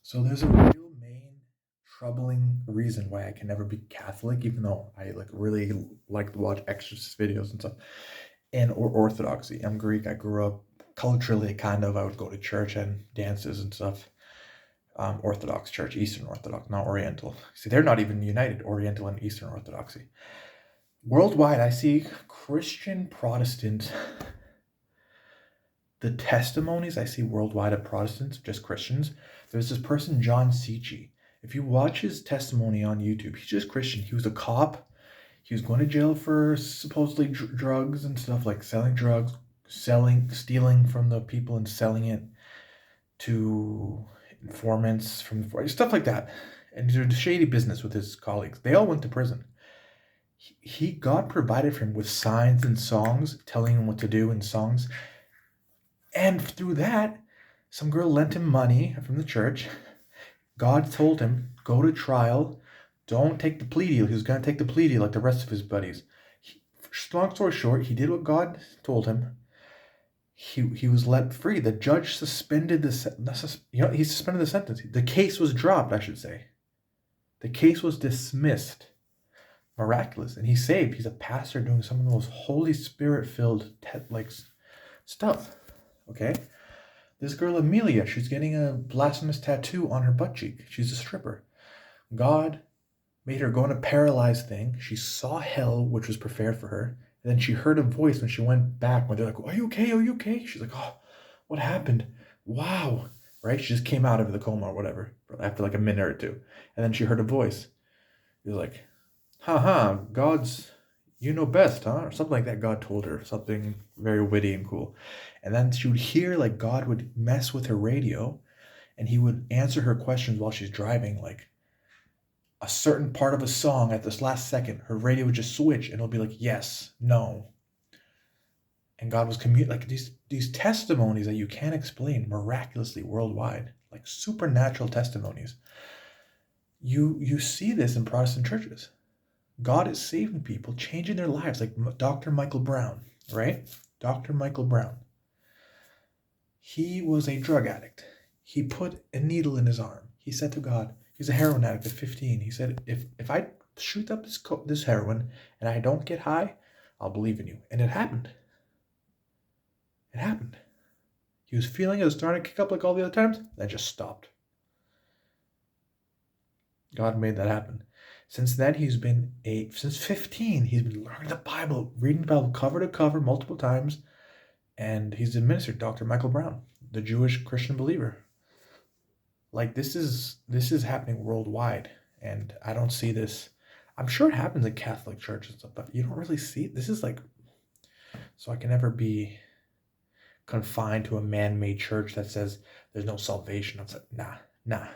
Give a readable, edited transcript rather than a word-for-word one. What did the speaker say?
So there's a real main troubling reason why I can never be Catholic, even though I like really like to watch exorcist videos and stuff, and or Orthodoxy. I'm Greek. I grew up culturally kind of. I would go to church and dances and stuff. Orthodox Church, Eastern Orthodox, not Oriental. See, they're not even united. Oriental and Eastern Orthodoxy. Worldwide, I see Christian Protestants. The testimonies I see worldwide of Protestants, just Christians. There's this person, John Seachy. If you watch his testimony on YouTube, he's just Christian. He was a cop. He was going to jail for supposedly drugs and stuff, like selling drugs, stealing from the people and selling it to informants from the stuff like that. And he did shady business with his colleagues. They all went to prison. He God provided for him with signs and songs, telling him what to do in songs. And through that, some girl lent him money from the church. God told him, go to trial. Don't take the plea deal. He was going to take the plea deal like the rest of his buddies. Long story short, he did what God told him. He was let free. The judge suspended he suspended the sentence. The case was dropped, I should say. The case was dismissed. Miraculous. And he's saved. He's a pastor doing some of the most Holy Spirit-filled stuff. Okay? This girl, Amelia, she's getting a blasphemous tattoo on her butt cheek. She's a stripper. God made her go on a paralyzed thing. She saw hell, which was prepared for her. And then she heard a voice when she went back, when they're like, are you okay? Are you okay? She's like, oh, what happened? Wow. Right? She just came out of the coma or whatever after like a minute or two. And then she heard a voice. He was like, God's, you know best, huh? Or something like that. God told her something very witty and cool. And then she would hear like God would mess with her radio and he would answer her questions while she's driving, like a certain part of a song at this last second, her radio would just switch and it'll be like, yes, no. And God was like these testimonies that you can't explain miraculously worldwide, like supernatural testimonies. You see this in Protestant churches. God is saving people, changing their lives, like Dr. Michael Brown, right? Dr. Michael Brown. He was a drug addict. He put a needle in his arm. He said to God, he's a heroin addict at 15. He said, if I shoot up this heroin and I don't get high, I'll believe in you. And it happened. It happened. He was feeling it was starting to kick up like all the other times. That just stopped. God made that happen. Since then, since 15, he's been learning the Bible, reading the Bible cover to cover multiple times. And he's a minister, Dr. Michael Brown, the Jewish Christian believer. Like this is happening worldwide. And I don't see this. I'm sure it happens in Catholic churches and stuff, but you don't really see it. This is like, so I can never be confined to a man-made church that says there's no salvation. It's like, nah.